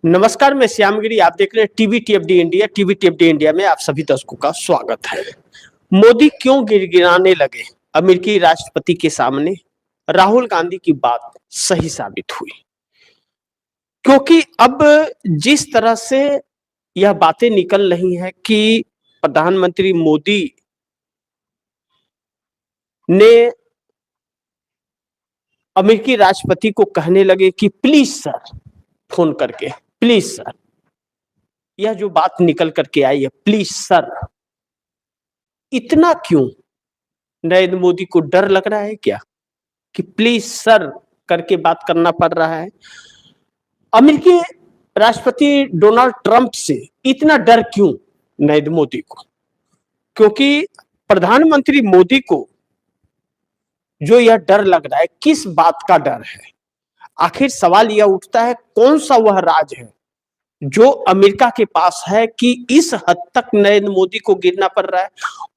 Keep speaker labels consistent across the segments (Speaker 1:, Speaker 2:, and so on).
Speaker 1: नमस्कार, मैं श्यामगिरी। आप देख रहे हैं टीवी टीएफडी इंडिया। टीवी टीएफडी इंडिया में आप सभी दर्शकों का स्वागत है। मोदी क्यों गिड़गिड़ाने लगे अमेरिकी राष्ट्रपति के सामने? राहुल गांधी की बात सही साबित हुई, क्योंकि अब जिस तरह से यह बातें निकल रही हैं कि प्रधानमंत्री मोदी ने अमेरिकी राष्ट्रपति को कहने लगे कि प्लीज सर, फोन करके प्लीज सर, यह जो बात निकल करके आई है प्लीज सर, इतना क्यों? नरेंद्र मोदी को डर लग रहा है क्या कि प्लीज सर करके बात करना पड़ रहा है? अमेरिकी राष्ट्रपति डोनाल्ड ट्रंप से इतना डर क्यों नरेंद्र मोदी को? क्योंकि प्रधानमंत्री मोदी को जो यह डर लग रहा है, किस बात का डर है? आखिर सवाल यह उठता है, कौन सा वह राज है जो अमेरिका के पास है कि इस हद तक नरेंद्र मोदी को गिरना पड़ रहा है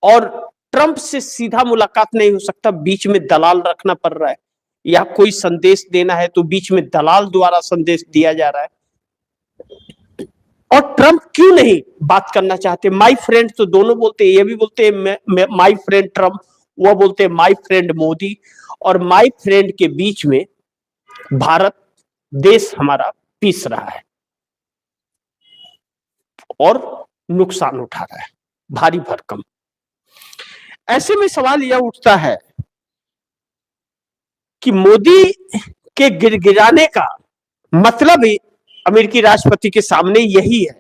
Speaker 1: और ट्रंप से सीधा मुलाकात नहीं हो सकता, बीच में दलाल रखना पड़ रहा है, या कोई संदेश देना है तो बीच में दलाल द्वारा संदेश दिया जा रहा है। और ट्रंप क्यों नहीं बात करना चाहते? माय फ्रेंड तो दोनों बोलते हैं, ये भी बोलते हैं माय फ्रेंड ट्रंप, वह बोलते हैं माय फ्रेंड मोदी, और माय फ्रेंड के बीच में भारत देश हमारा पीस रहा है और नुकसान उठा रहा है भारी भरकम। ऐसे में सवाल यह उठता है कि मोदी के गिड़गिड़ाने का मतलब ही अमेरिकी राष्ट्रपति के सामने यही है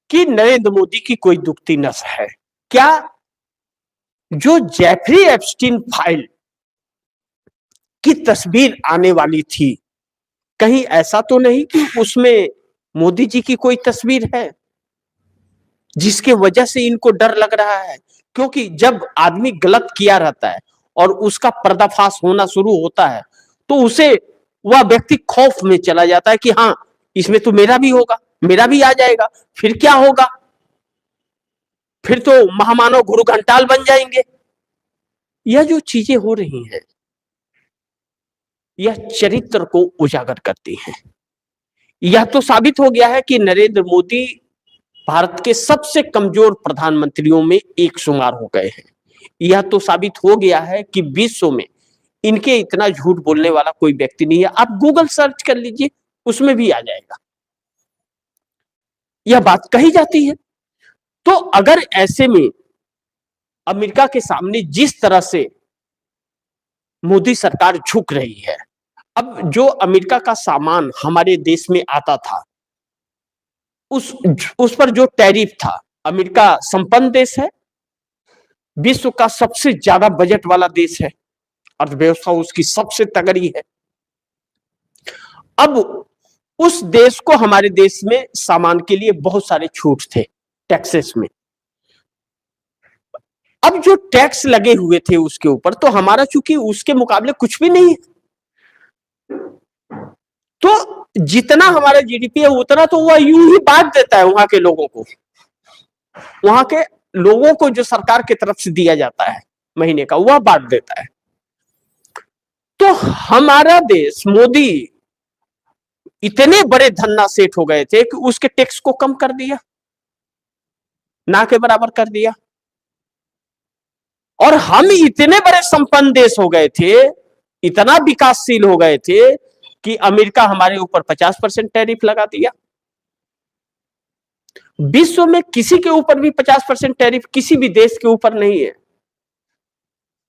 Speaker 1: कि नरेंद्र मोदी की कोई दुखती नस है क्या? जो जेफरी एप्स्टीन फाइल की तस्वीर आने वाली थी, कहीं ऐसा तो नहीं कि उसमें मोदी जी की कोई तस्वीर है जिसके वजह से इनको डर लग रहा है? क्योंकि जब आदमी गलत किया रहता है और उसका पर्दाफाश होना शुरू होता है तो उसे वह व्यक्ति खौफ में चला जाता है कि हाँ, इसमें तो मेरा भी होगा, मेरा भी आ जाएगा, फिर क्या होगा? फिर तो महामानव गुरु घंटाल बन जाएंगे। यह जो चीजें हो रही हैं, यह चरित्र को उजागर करती हैं। यह तो साबित हो गया है कि नरेंद्र मोदी भारत के सबसे कमजोर प्रधानमंत्रियों में एक शुमार हो गए हैं। यह तो साबित हो गया है कि विश्व में इनके इतना झूठ बोलने वाला कोई व्यक्ति नहीं है। आप गूगल सर्च कर लीजिए, उसमें भी आ जाएगा, यह बात कही जाती है। तो अगर ऐसे में अमेरिका के सामने जिस तरह से मोदी सरकार झुक रही है, अब जो अमेरिका का सामान हमारे देश में आता था उस पर जो टैरिफ था, अमेरिका संपन्न देश है, विश्व का सबसे ज्यादा बजट वाला देश है, अर्थव्यवस्था उसकी सबसे तगड़ी है। अब उस देश को हमारे देश में सामान के लिए बहुत सारे छूट थे टैक्सेस में। अब जो टैक्स लगे हुए थे उसके ऊपर, तो हमारा चूंकि उसके मुकाबले कुछ भी नहीं है, तो जितना हमारा जीडीपी है उतना तो वह यूं ही बांट देता है वहां के लोगों को, वहां के लोगों को जो सरकार की तरफ से दिया जाता है महीने का, वह बांट देता है। तो हमारा देश, मोदी इतने बड़े धन्ना सेठ हो गए थे कि उसके टैक्स को कम कर दिया, ना के बराबर कर दिया। और हम इतने बड़े संपन्न देश हो गए थे, इतना विकासशील हो गए थे कि अमेरिका हमारे ऊपर 50% टैरिफ लगा दिया। विश्व में किसी के ऊपर भी 50% टैरिफ किसी भी देश के ऊपर नहीं है।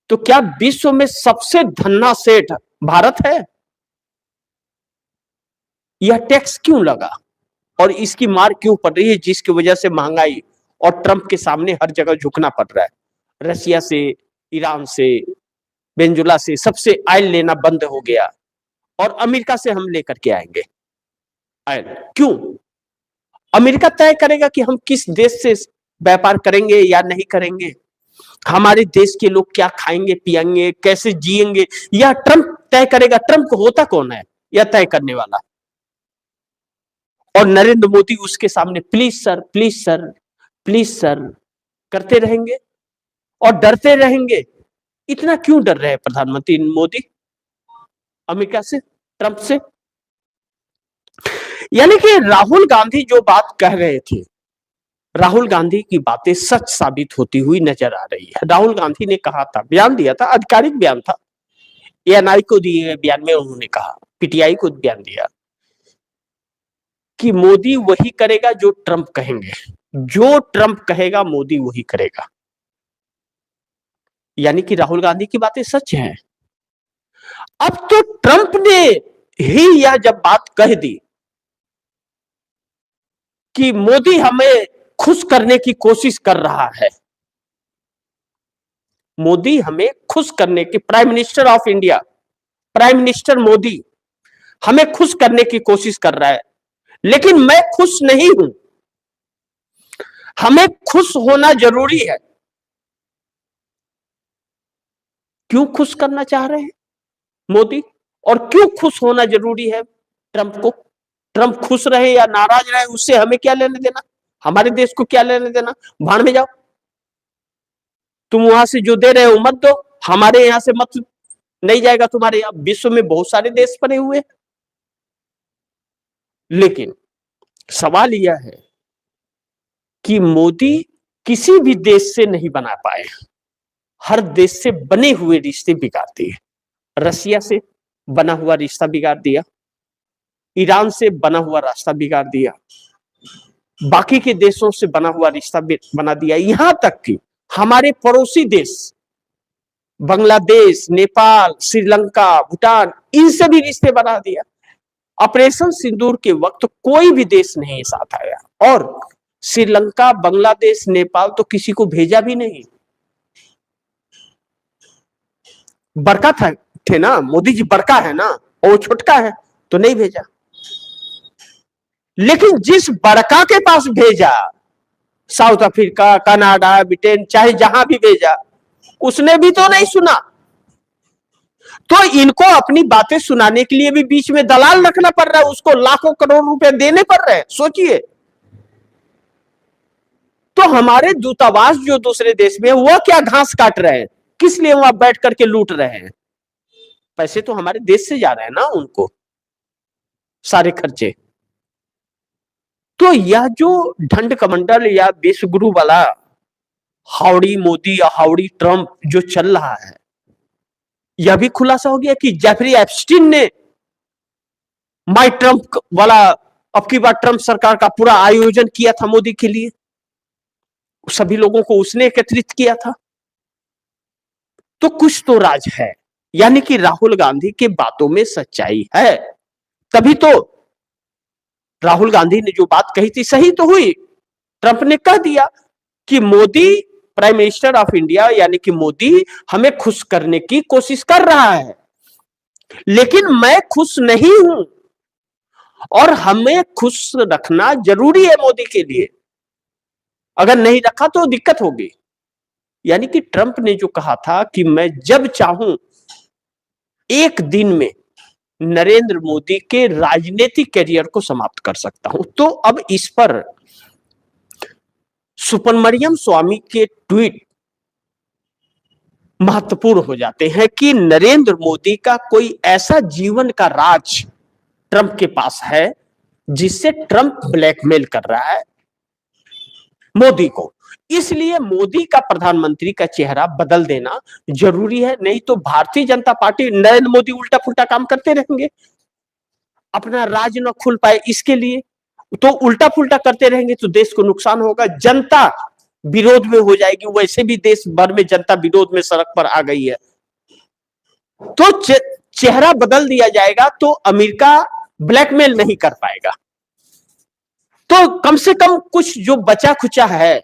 Speaker 1: तो क्या विश्व में सबसे धन्ना सेठ भारत है? यह टैक्स क्यों लगा और इसकी मार क्यों पड़ रही है, जिसकी वजह से महंगाई और ट्रंप के सामने हर जगह झुकना पड़ रहा है? रशिया से, ईरान से, वेनेजुएला से सबसे ऑयल लेना बंद हो गया और अमेरिका से हम लेकर के आएंगे ऑयल। क्यों? अमेरिका तय करेगा कि हम किस देश से व्यापार करेंगे या नहीं करेंगे, हमारे देश के लोग क्या खाएंगे पिएंगे, कैसे जिएंगे, यह ट्रंप तय करेगा। ट्रंप को होता कौन है यह तय करने वाला? और नरेंद्र मोदी उसके सामने please sir, please sir, please sir करते रहेंगे और डरते रहेंगे। इतना क्यों डर रहे हैं प्रधानमंत्री मोदी अमेरिका से, ट्रंप से? यानी कि राहुल गांधी जो बात कह रहे थे, राहुल गांधी की बातें सच साबित होती हुई नजर आ रही है। राहुल गांधी ने कहा था, बयान दिया था, आधिकारिक बयान था, एएनआई को दिए बयान में उन्होंने कहा, पीटीआई को बयान दिया कि मोदी वही करेगा जो ट्रंप कहेंगे, जो ट्रंप कहेगा मोदी वही करेगा। यानी कि राहुल गांधी की बातें सच हैं। अब तो ट्रंप ने ही यह जब बात कह दी कि मोदी हमें खुश करने की कोशिश कर रहा है, मोदी हमें खुश करने की, prime minister of India, prime minister Modi हमें खुश करने की कोशिश कर रहा है, लेकिन मैं खुश नहीं हूं, हमें खुश होना जरूरी है। क्यों खुश करना चाह रहे हैं मोदी, और क्यों खुश होना जरूरी है ट्रंप को? ट्रंप खुश रहे या नाराज रहे उससे हमें क्या लेने देना, हमारे देश को क्या लेने देना? भाड़ में जाओ, तुम वहां से जो दे रहे हो मत दो, हमारे यहां से मत, नहीं जाएगा तुम्हारे यहां। विश्व में बहुत सारे देश बने हुए, लेकिन सवाल यह है कि मोदी किसी भी देश से नहीं बना पाए, हर देश से बने हुए रिश्ते बिगाड़ दिए। रसिया से बना हुआ रिश्ता बिगाड़ दिया, ईरान से बना हुआ रास्ता बिगाड़ दिया, बाकी के देशों से बना हुआ रिश्ता बना दिया, यहां तक कि हमारे पड़ोसी देश बांग्लादेश, नेपाल, श्रीलंका, भूटान, इनसे भी रिश्ते बना दिया। ऑपरेशन सिंदूर के वक्त कोई भी देश नहीं साथ आया, और श्रीलंका, बांग्लादेश, नेपाल तो किसी को भेजा भी नहीं। बड़का थे ना मोदी जी, बड़का है ना, और वो छोटका है तो नहीं भेजा। लेकिन जिस बड़का के पास भेजा, साउथ अफ्रीका, कनाडा, ब्रिटेन, चाहे जहां भी भेजा, उसने भी तो नहीं सुना। तो इनको अपनी बातें सुनाने के लिए भी बीच में दलाल रखना पड़ रहा है, उसको लाखों करोड़ रुपए देने पड़ रहे हैं, सोचिए। तो हमारे दूतावास जो दूसरे देश में, वह क्या घास काट रहे हैं, किस लिए वहां बैठ करके लूट रहे हैं? पैसे तो हमारे देश से जा रहे हैं ना उनको, सारे खर्चे। तो यह जो ढंड कमंडल या विश्वगुरु वाला हाउडी मोदी या हाउडी ट्रंप जो चल रहा है, यह भी खुलासा हो गया कि जेफरी एप्स्टीन ने माई ट्रंप वाला, अब की बार ट्रंप सरकार का पूरा आयोजन किया था मोदी के लिए, सभी लोगों को उसने एकत्रित किया था। तो कुछ तो राज है, यानी कि राहुल गांधी के बातों में सच्चाई है। तभी तो राहुल गांधी ने जो बात कही थी सही तो हुई, ट्रंप ने कह दिया कि Modi, prime minister of India यानी कि मोदी हमें खुश करने की कोशिश कर रहा है, लेकिन मैं खुश नहीं हूं, और हमें खुश रखना जरूरी है मोदी के लिए, अगर नहीं रखा तो दिक्कत होगी। यानी कि ट्रंप ने जो कहा था कि मैं जब चाहूं एक दिन में नरेंद्र मोदी के राजनीतिक कैरियर को समाप्त कर सकता हूं, तो अब इस पर सुब्रमण्यम स्वामी के ट्वीट महत्वपूर्ण हो जाते हैं कि नरेंद्र मोदी का कोई ऐसा जीवन का राज ट्रंप के पास है जिससे ट्रंप ब्लैकमेल कर रहा है मोदी को, इसलिए मोदी का प्रधानमंत्री का चेहरा बदल देना जरूरी है। नहीं तो भारतीय जनता पार्टी, नरेंद्र मोदी उल्टा पुल्टा काम करते रहेंगे, अपना राज न खुल पाए इसके लिए, तो उल्टा पुल्टा करते रहेंगे तो देश को नुकसान होगा, जनता विरोध में हो जाएगी। वैसे भी देश भर में जनता विरोध में सड़क पर आ गई है, तो चेहरा बदल दिया जाएगा तो अमेरिका ब्लैकमेल नहीं कर पाएगा, तो कम से कम कुछ जो बचा खुचा है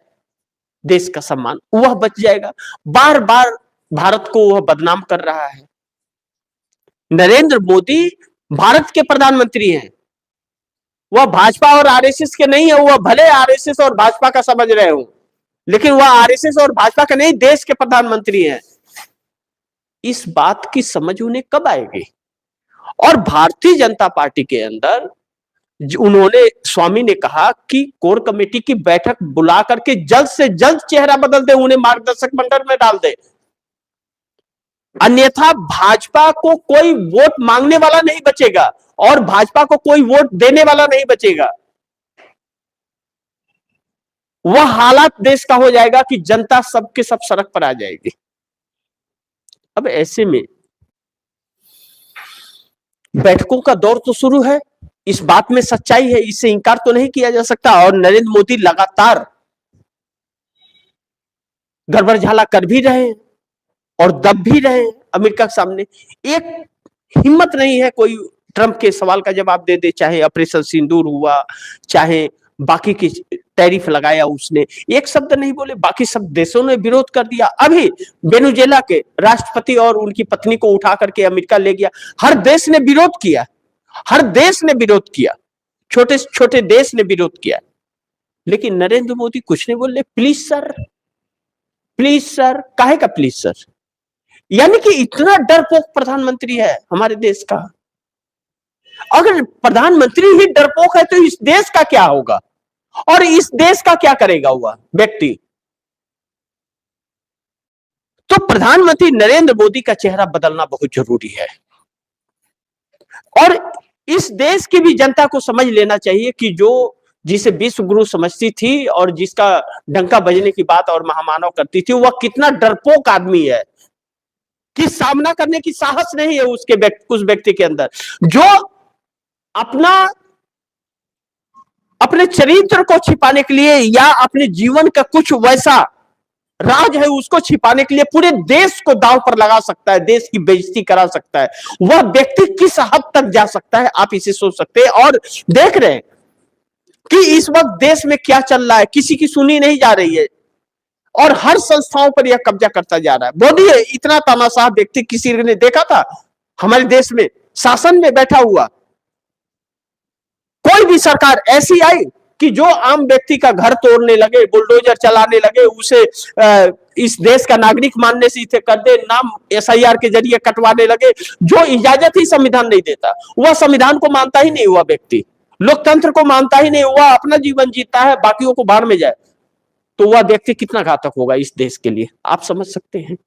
Speaker 1: देश का सम्मान वह बच जाएगा। बार बार भारत को वह बदनाम कर रहा है। नरेंद्र मोदी भारत के प्रधानमंत्री हैं, वह भाजपा और आरएसएस के नहीं है। वह भले आरएसएस और भाजपा का समझ रहे हो, लेकिन वह आरएसएस और भाजपा के नहीं, देश के प्रधानमंत्री हैं। इस बात की समझ उन्हें कब आएगी? और भारतीय जनता पार्टी के अंदर उन्होंने, स्वामी ने कहा कि कोर कमेटी की बैठक बुला करके जल्द से जल्द चेहरा बदल दे, उन्हें मार्गदर्शक मंडल में डाल दे। अन्यथा भाजपा को कोई वोट मांगने वाला नहीं बचेगा और भाजपा को कोई वोट देने वाला नहीं बचेगा। वह हालात देश का हो जाएगा कि जनता सबके सब सड़क पर आ जाएगी। अब ऐसे में बैठकों का दौर तो शुरू है, इस बात में सच्चाई है, इससे इंकार तो नहीं किया जा सकता। और नरेंद्र मोदी लगातार गड़बड़ झाला कर भी रहे हैं और दब भी रहे हैं अमेरिका के सामने। एक हिम्मत नहीं है कोई ट्रंप के सवाल का जवाब दे दे, चाहे ऑपरेशन सिंदूर हुआ, चाहे बाकी की टैरिफ लगाया उसने, एक शब्द नहीं बोले। बाकी सब देशों ने विरोध कर दिया। अभी वेनेजुएला के राष्ट्रपति और उनकी पत्नी को उठा करके अमेरिका ले गया। हर देश ने विरोध किया, हर देश ने विरोध किया, छोटे छोटे देश ने विरोध किया, लेकिन नरेंद्र मोदी कुछ नहीं बोले। प्लीज सर, प्लीज सर, काहे का प्लीज सर? यानी कि इतना डरपोक प्रधानमंत्री है हमारे देश का। अगर प्रधानमंत्री ही डरपोक है तो इस देश का क्या होगा और इस देश का क्या करेगा वह व्यक्ति? तो प्रधानमंत्री नरेंद्र मोदी का चेहरा बदलना बहुत जरूरी है और इस देश की भी जनता को समझ लेना चाहिए कि जो जिसे विश्व गुरु समझती थी और जिसका डंका बजने की बात और महामानव करती थी, वह कितना डरपोक आदमी है कि सामना करने की साहस नहीं है उस व्यक्ति के अंदर, जो अपने चरित्र को छिपाने के लिए या अपने जीवन का कुछ वैसा राज है उसको छिपाने के लिए पूरे देश को दांव पर लगा सकता है, देश की बेइज्जती करा सकता है। वह व्यक्ति किस हद तक जा सकता है आप इसे सोच सकते हैं। और देख रहे हैं कि इस वक्त देश में क्या चल रहा है, किसी की सुनी नहीं जा रही है और हर संस्थाओं पर यह कब्जा करता जा रहा है। मोदी इतना तानाशाह व्यक्ति किसी ने देखा था हमारे देश में? शासन में बैठा हुआ कोई भी सरकार ऐसी आई कि जो आम व्यक्ति का घर तोड़ने लगे, बुलडोजर चलाने लगे, उसे इस देश का नागरिक मानने से इसे कर दे, नाम एसआईआर के जरिए कटवाने लगे, जो इजाजत ही संविधान नहीं देता। वह संविधान को मानता ही नहीं हुआ व्यक्ति, लोकतंत्र को मानता ही नहीं हुआ, अपना जीवन जीता है, बाकियों को बाहर में जाए, तो वह व्यक्ति कितना घातक होगा इस देश के लिए आप समझ सकते हैं।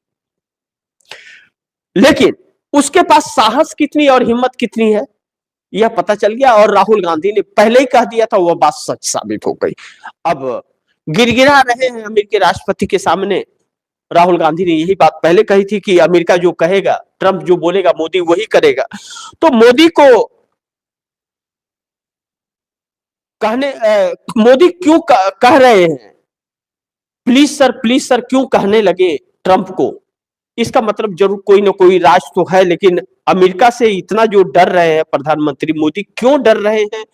Speaker 1: लेकिन उसके पास साहस कितनी और हिम्मत कितनी है यह पता चल गया और राहुल गांधी ने पहले ही कह दिया था, वह बात सच साबित हो गई। अब गिड़गिड़ा रहे हैं अमेरिकी राष्ट्रपति के सामने। राहुल गांधी ने यही बात पहले कही थी कि अमेरिका जो कहेगा, ट्रंप जो बोलेगा, मोदी वही करेगा। तो मोदी को मोदी क्यों कह रहे हैं प्लीज सर क्यों कहने लगे ट्रंप को? इसका मतलब जरूर कोई ना कोई राज तो है, लेकिन अमेरिका से इतना जो डर रहे हैं प्रधानमंत्री मोदी, क्यों डर रहे हैं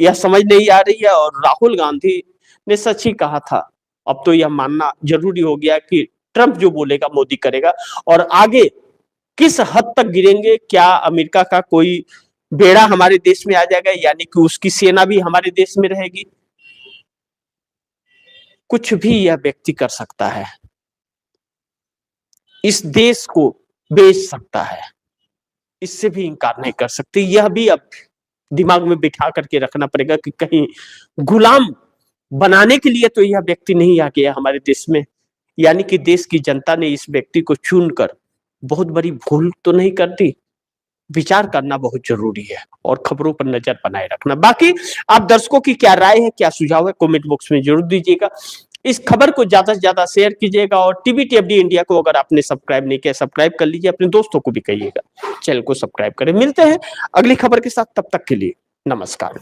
Speaker 1: यह समझ नहीं आ रही है। और राहुल गांधी ने सच ही कहा था, अब तो यह मानना जरूरी हो गया कि ट्रंप जो बोलेगा मोदी करेगा। और आगे किस हद तक गिरेंगे, क्या अमेरिका का कोई बेड़ा हमारे देश में आ जाएगा, यानी कि उसकी सेना भी हमारे देश में रहेगी, कुछ भी यह व्यक्ति कर सकता है, इस देश को बेच सकता है, इससे भी इंकार नहीं कर सकते। यह भी अब दिमाग में बिठा करके रखना पड़ेगा कि कहीं गुलाम बनाने के लिए तो यह व्यक्ति नहीं आ गया हमारे देश में, यानी कि देश की जनता ने इस व्यक्ति को चुनकर बहुत बड़ी भूल तो नहीं कर दी। विचार करना बहुत जरूरी है और खबरों पर नजर बनाए रखना। बाकी आप दर्शकों की क्या राय है, क्या सुझाव है, कमेंट बॉक्स में जरूर दीजिएगा। इस खबर को ज्यादा से ज्यादा शेयर कीजिएगा और टीवीटीएफडी इंडिया को अगर आपने सब्सक्राइब नहीं किया सब्सक्राइब कर लीजिए, अपने दोस्तों को भी कहिएगा चैनल को सब्सक्राइब करें। मिलते हैं अगली खबर के साथ, तब तक के लिए नमस्कार।